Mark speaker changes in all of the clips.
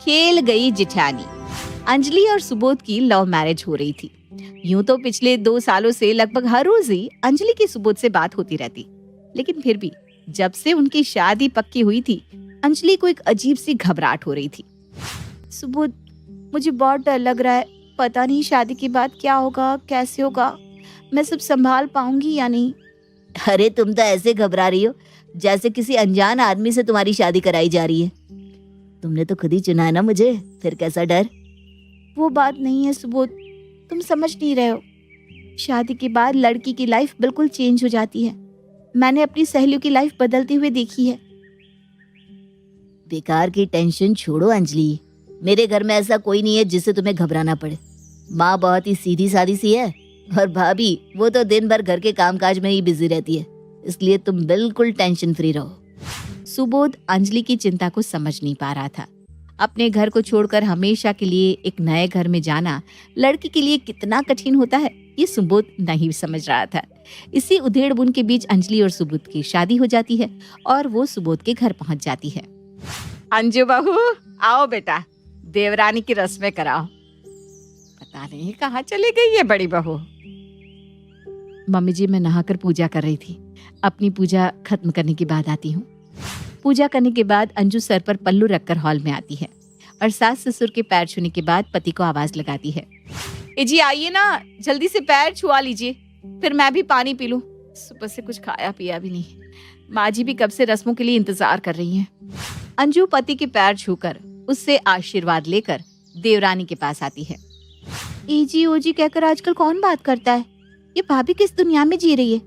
Speaker 1: खेल गई जिठानी। अंजलि और सुबोध की लव मैरिज हो रही थी। यूं तो पिछले 2 सालों से लगभग हर रोज ही अंजलि की सुबोध से बात होती रहती, लेकिन फिर भी जब से उनकी शादी पक्की हुई थी, अंजलि को एक अजीब सी घबराहट हो रही थी। सुबोध, मुझे बहुत डर लग रहा है। पता नहीं शादी के बाद क्या होगा, कैसे होगा, मैं सब संभाल पाऊंगी या नहीं।
Speaker 2: अरे तुम तो ऐसे घबरा रही हो जैसे किसी अनजान आदमी से तुम्हारी शादी कराई जा रही है। तुमने तो खुद ही चुना है ना मुझे, फिर कैसा डर।
Speaker 1: वो बात नहीं है सुबोध, तुम समझ नहीं रहे हो। शादी के बाद लड़की की लाइफ बिल्कुल चेंज हो जाती है। मैंने अपनी सहेलियों की लाइफ बदलती हुए देखी है।
Speaker 2: बेकार की टेंशन छोड़ो अंजलि, मेरे घर में ऐसा कोई नहीं है जिससे तुम्हें घबराना पड़े। माँ बहुत ही सीधी सादी सी है और भाभी वो तो दिन भर घर के कामकाज में ही बिजी रहती है, इसलिए तुम बिल्कुल टेंशन फ्री रहो।
Speaker 1: सुबोध अंजलि की चिंता को समझ नहीं पा रहा था। अपने घर को छोड़कर हमेशा के लिए एक नए घर में जाना लड़की के लिए कितना कठिन होता है, ये सुबोध नहीं समझ रहा था। इसी उधेड़-बुन के बीच अंजलि और सुबोध की शादी हो जाती है और वो सुबोध के घर पहुंच जाती है। अंजू बहू, आओ बेटा, देवरानी की रस्में कराओ। पता नहीं कहाँ चली गई है बड़ी बहू। मम्मी जी, मैं नहाकर पूजा कर रही थी। अपनी पूजा खत्म करने के बाद आती हूँ। पूजा करने के बाद अंजू सर पर पल्लू रखकर हॉल में आती है और सास ससुर के पैर छूने के बाद पति को आवाज लगाती है, ए जी आइए ना, जल्दी से पैर छुआ लीजिए, फिर मैं भी पानी पी लूं। सुबह से कुछ खाया पिया भी नहीं। माँ जी भी कब से रस्मों के लिए इंतजार कर रही हैं। अंजू पति के पैर छूकर उससे आशीर्वाद लेकर देवरानी के पास आती है। ए जी ओ जी कहकर आजकल कौन बात करता है? ये भाभी किस दुनिया में जी रही है?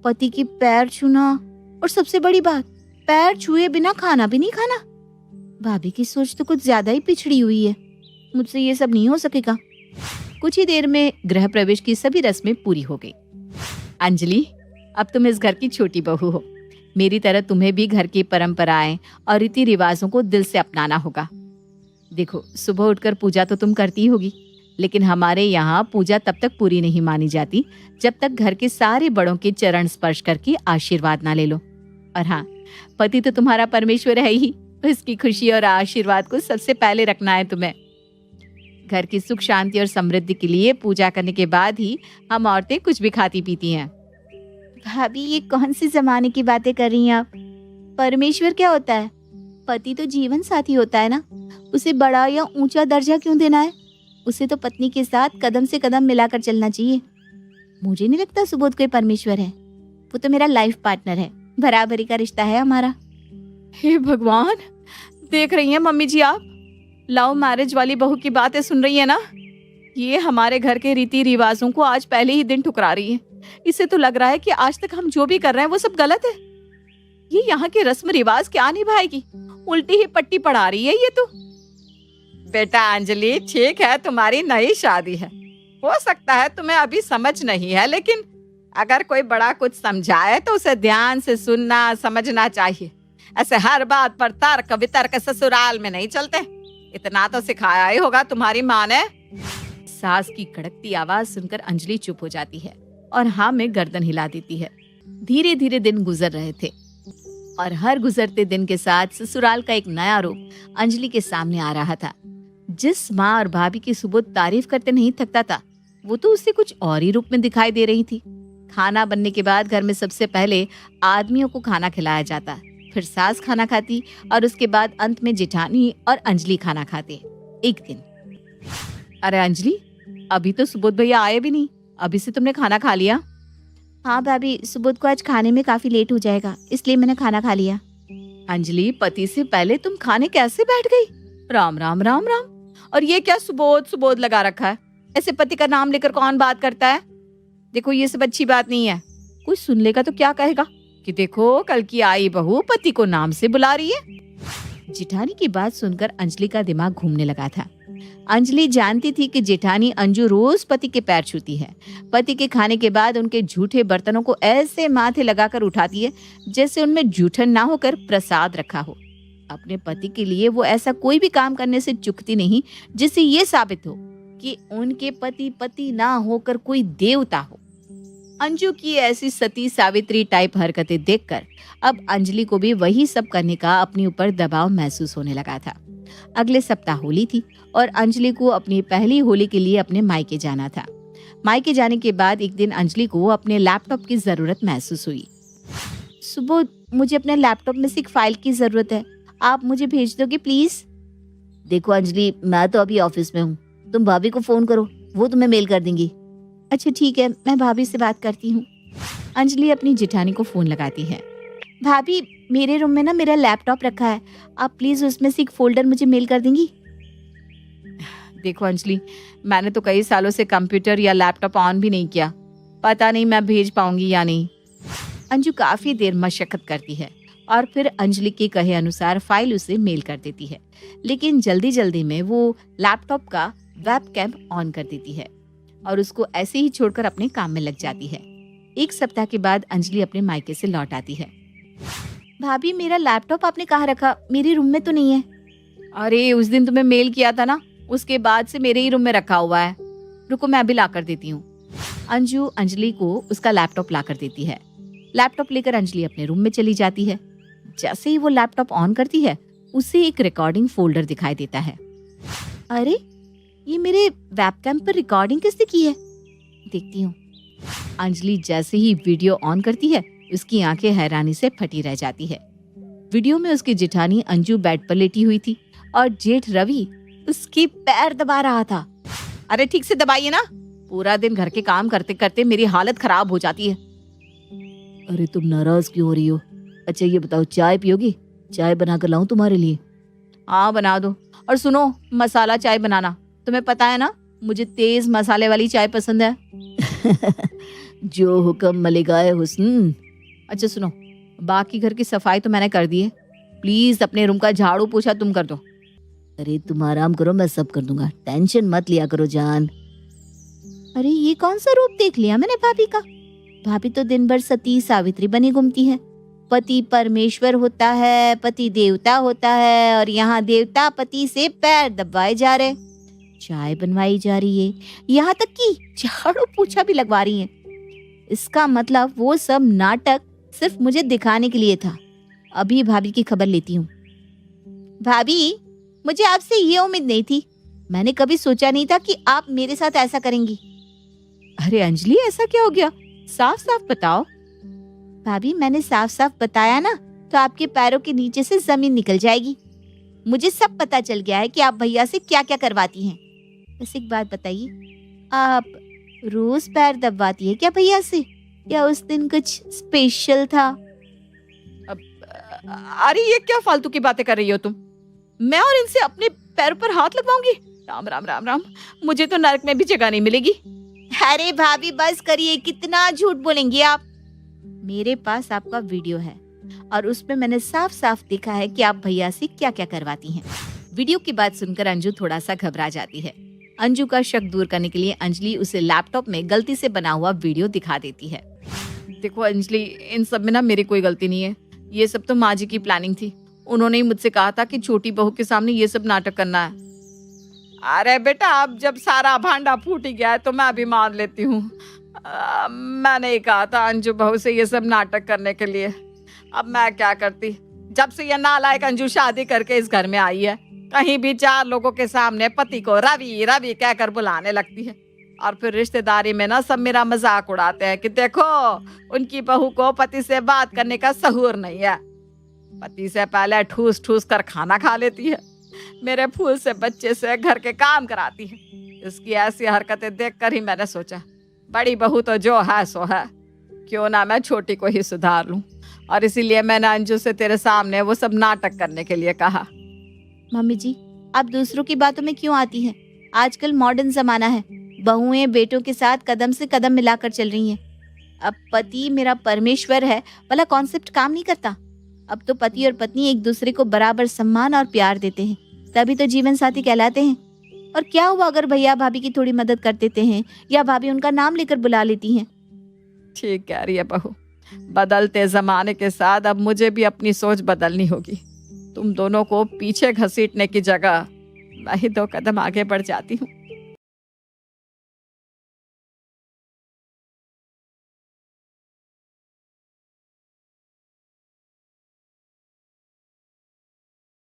Speaker 1: पति के पैर छूना, और सबसे बड़ी बात, पैर छुए बिना खाना भी नहीं खाना। भाभी की सोच तो कुछ ज्यादा ही पिछड़ी हुई है। मुझसे ये सब नहीं हो सकेगा। कुछ ही देर में गृह प्रवेश की सभी रस्में पूरी हो गई। अंजलि, अब तुम इस घर की छोटी बहू हो। मेरी तरह तुम्हें भी घर की परंपराएं और रीति रिवाजों को दिल से अपनाना होगा। देखो, सुबह उठकर पूजा तो तुम करती होगी, लेकिन हमारे यहाँ पूजा तब तक पूरी नहीं मानी जाती जब तक घर के सारे बड़ों के चरण स्पर्श करके आशीर्वाद ना ले लो। और हाँ, पति तो तुम्हारा परमेश्वर है ही, तो इसकी खुशी और आशीर्वाद को सबसे पहले रखना है तुम्हें। घर की सुख शांति और समृद्धि के लिए पूजा करने के बाद ही हम औरतें कुछ भी खाती पीती हैं। भाभी, ये कौन सी जमाने की बातें कर रही हैं आप? परमेश्वर क्या होता है? पति तो जीवन साथी होता है ना, उसे बड़ा या ऊंचा दर्जा क्यों देना है? उसे तो पत्नी के साथ कदम से कदम मिलाकर चलना चाहिए। मुझे नहीं लगता सुबोध कोई परमेश्वर है। वो तो मेरा लाइफ पार्टनर है, बराबरी का रिश्ता है हमारा। हे भगवान, देख रही हैं मम्मी जी आप, लव मैरिज वाली बहू की बातें सुन रही है ना? ये हमारे घर के रीति रिवाजों को आज पहले ही दिन ठुकरा रही है। इससे तो लग रहा है कि आज तक हम जो भी कर रहे हैं वो सब गलत है। ये यहाँ के रस्म रिवाज क्या निभाएगी, उल्टी ही पट्टी पढ़ा रही है ये तो। बेटा अंजलि, ठीक है तुम्हारी नई शादी है, हो सकता है तुम्हें अभी समझ नहीं है, लेकिन अगर कोई बड़ा कुछ समझाए तो उसे ध्यान से सुनना समझना चाहिए। ऐसे हर बात पर तर्क वितर्क ससुराल में नहीं चलते। इतना तो सिखाया ही होगा तुम्हारी माँ ने। सास की कड़कती आवाज सुनकर अंजलि चुप हो जाती है और हाँ में गर्दन हिला देती है। धीरे धीरे दिन गुजर रहे थे और हर गुजरते दिन के साथ ससुराल का एक नया रूप अंजलि के सामने आ रहा था। जिस माँ और भाभी की सुबोध तारीफ करते नहीं थकता था, वो तो उससे कुछ और ही रूप में दिखाई दे रही थी। खाना बनने के बाद घर में सबसे पहले आदमियों को खाना खिलाया जाता, फिर सास खाना खाती और उसके बाद अंत में जेठानी और अंजलि खाना खाते। एक दिन, अरे अंजलि, अभी तो सुबोध भैया आए भी नहीं, अभी से तुमने खाना खा लिया? हाँ भाभी, सुबोध को आज खाने में काफी लेट हो जाएगा, इसलिए मैंने खाना खा लिया। अंजलि, पति से पहले तुम खाने कैसे बैठ गई? राम राम राम राम। और ये क्या सुबोध सुबोध लगा रखा है? ऐसे पति का नाम लेकर कौन बात करता है? देखो, ये सब अच्छी बात नहीं है। कोई सुन लेगा तो क्या कहेगा कि देखो कल की आई बहू पति को नाम से बुला रही है। जेठानी की बात सुनकर अंजलि का दिमाग घूमने लगा था। अंजलि जानती थी कि जेठानी अंजू रोज पति के पैर छूती है। पति के खाने के बाद उनके झूठे बर्तनों को ऐसे माथे लगाकर उठाती है जैसे उनमें जूठन ना होकर प्रसाद रखा हो। अपने पति के लिए वो ऐसा कोई भी काम करने से चूकती नहीं जिससे ये साबित हो कि उनके पति पति ना होकर कोई देवता हो। अंजू की ऐसी सती सावित्री टाइप हरकतें देखकर अब अंजलि को भी वही सब करने का अपने ऊपर दबाव महसूस होने लगा था। अगले सप्ताह होली थी और अंजलि को अपनी पहली होली के लिए अपने मायके जाना था। मायके जाने के बाद एक दिन अंजलि को अपने लैपटॉप की जरूरत महसूस हुई। सुबोध, मुझे अपने लैपटॉप में से एक फाइल की जरूरत है, आप मुझे भेज दोगे प्लीज?
Speaker 2: देखो अंजलि, मैं तो अभी ऑफिस में हूँ, तुम भाभी को फोन करो, वो तुम्हें मेल कर देंगी।
Speaker 1: अच्छा ठीक है, मैं भाभी से बात करती हूँ। अंजलि अपनी जिठानी को फोन लगाती है। भाभी, मेरे रूम में ना मेरा लैपटॉप रखा है, आप प्लीज उसमें से एक फोल्डर मुझे मेल कर देंगी? देखो अंजलि, मैंने तो कई सालों से कंप्यूटर या लैपटॉप ऑन भी नहीं किया, पता नहीं मैं भेज पाऊंगी या नहीं। अंजू काफी देर मशक्कत करती है और फिर अंजलि के कहे अनुसार फाइल उसे मेल कर देती है, लेकिन जल्दी जल्दी में वो लैपटॉप का वेबकैम ऑन कर देती है और उसको ऐसे ही छोड़कर अपने काम में लग जाती है। एक सप्ताह के बाद अंजलि अपने मायके से लौट आती है। भाभी, मेरा लैपटॉप आपने कहाँ रखा? मेरे रूम में तो नहीं है। अरे, उस दिन तुम्हें मेल किया था ना, उसके बाद से मेरे ही रूम में रखा हुआ है। रुको, मैं अभी ला कर देती हूँ। अंजू अंजलि को उसका लैपटॉप ला कर देती है। लैपटॉप लेकर अंजलि अपने रूम में चली जाती है। जैसे ही वो लैपटॉप ऑन करती है, उसे एक रिकॉर्डिंग फोल्डर दिखाई देता है। अरे, ये मेरे वेबकैम पर रिकॉर्डिंग किसने की है? देखती हूँ। अंजलि जैसे ही वीडियो ऑन करती है, उसकी आंखें हैरानी से फटी रह जाती है। वीडियो में उसकी जेठानी अंजू बेड पर लेटी हुई थी और जेठ रवि उसकी पैर दबा रहा था। अरे ठीक से दबाइए ना, पूरा दिन घर के काम करते करते मेरी हालत खराब हो जाती है।
Speaker 2: अरे तुम नाराज क्यों हो रही हो? अच्छा ये बताओ, चाय पियोगी? चाय बनाकर लाऊं तुम्हारे लिए?
Speaker 1: हाँ बना दो, और सुनो, मसाला चाय बनाना। तुम्हें पता है ना, मुझे तेज मसाले वाली चाय पसंद है।
Speaker 2: जो हुक्म मलिकाए हुस्न।
Speaker 1: अच्छा सुनो, बाकी घर की सफाई तो मैंने कर दी है, प्लीज अपने रूम का झाड़ू पोछा तुम कर दो।
Speaker 2: अरे तुम आराम करो, मैं सब कर दूंगा, टेंशन मत लिया करो जान।
Speaker 1: अरे ये कौन सा रूप देख लिया मैंने भाभी का? भाभी तो दिन भर सती सावित्री बनी घूमती है। पति परमेश्वर होता है, पति देवता होता है, और यहाँ देवता पति से पैर दबाए जा रहे, चाय बनवाई जा रही है, यहाँ तक कि झाड़ू पोछा भी लगवा रही है। इसका मतलब वो सब नाटक सिर्फ मुझे दिखाने के लिए था। अभी भाभी की खबर लेती हूँ। भाभी, मुझे आपसे ये उम्मीद नहीं थी, मैंने कभी सोचा नहीं था कि आप मेरे साथ ऐसा करेंगी। अरे अंजलि, ऐसा क्या हो गया? साफ साफ बताओ। भाभी, मैंने साफ साफ बताया ना, तो आपके पैरों के नीचे से जमीन निकल जाएगी। मुझे सब पता चल गया है कि आप भैया से क्या क्या करवाती हैं। बस एक बात बताइए, आप रोज पैर दबवाती है क्या भैया से, या उस दिन कुछ स्पेशल था? अरे ये क्या फालतू की बातें कर रही हो तुम? मैं और इनसे अपने पैरों पर हाथ लगवाऊंगी? राम राम राम राम, मुझे तो नरक में भी जगह नहीं मिलेगी। अरे भाभी बस करिए, कितना झूठ बोलेंगी आप। मेरे पास आपका वीडियो है और उसमें मैंने साफ साफ देखा है कि आप भैया से क्या क्या करवाती हैं। वीडियो की बात सुनकर अंजू थोड़ा सा घबरा जाती है। अंजू का शक दूर करने के लिए अंजलि उसे लैपटॉप में गलती से बना हुआ वीडियो दिखा देती है। देखो अंजलि, इन सब में ना मेरी कोई गलती नहीं है, ये सब तो माँ जी की प्लानिंग थी। उन्होंने ही मुझसे कहा था कि छोटी बहू के सामने ये सब नाटक करना है। अरे बेटा, अब जब सारा भांडा फूट ही गया है तो मैं भी मान लेती हूँ। मैंने ही कहा था अंजू बहू से ये सब नाटक करने के लिए। अब मैं क्या करती, जब से ये नालायक अंजू शादी करके इस घर में आई है, कहीं भी चार लोगों के सामने पति को रवि रवि कहकर बुलाने लगती है, और फिर रिश्तेदारी में ना सब मेरा मजाक उड़ाते हैं कि देखो उनकी बहू को पति से बात करने का सहूर नहीं है, पति से पहले ठूस ठूस कर खाना खा लेती है, मेरे फूल से बच्चे से घर के काम कराती है। इसकी ऐसी हरकतें देखकर ही मैंने सोचा, बड़ी बहू तो जो है सो है, क्यों ना मैं छोटी को ही सुधार लूं, और इसीलिए मैंने अंजू से तेरे सामने वो सब नाटक करने के लिए कहा। मम्मी जी, आप दूसरों की बातों में क्यों आती हैं? आजकल मॉडर्न जमाना है, बहुएं बेटों के साथ कदम से कदम मिलाकर चल रही हैं। अब पति मेरा परमेश्वर है वाला कॉन्सेप्ट काम नहीं करता। अब तो पति और पत्नी एक दूसरे को बराबर सम्मान और प्यार देते हैं, तभी तो जीवन साथी कहलाते हैं। और क्या हुआ अगर भैया भाभी की थोड़ी मदद कर देते हैं, या भाभी उनका नाम लेकर बुला लेती हैं? ठीक कह रही है बहू, बदलते जमाने के साथ अब मुझे भी अपनी सोच बदलनी होगी। तुम दोनों को पीछे घसीटने की जगह मैं ही 2 कदम आगे बढ़ जाती हूँ।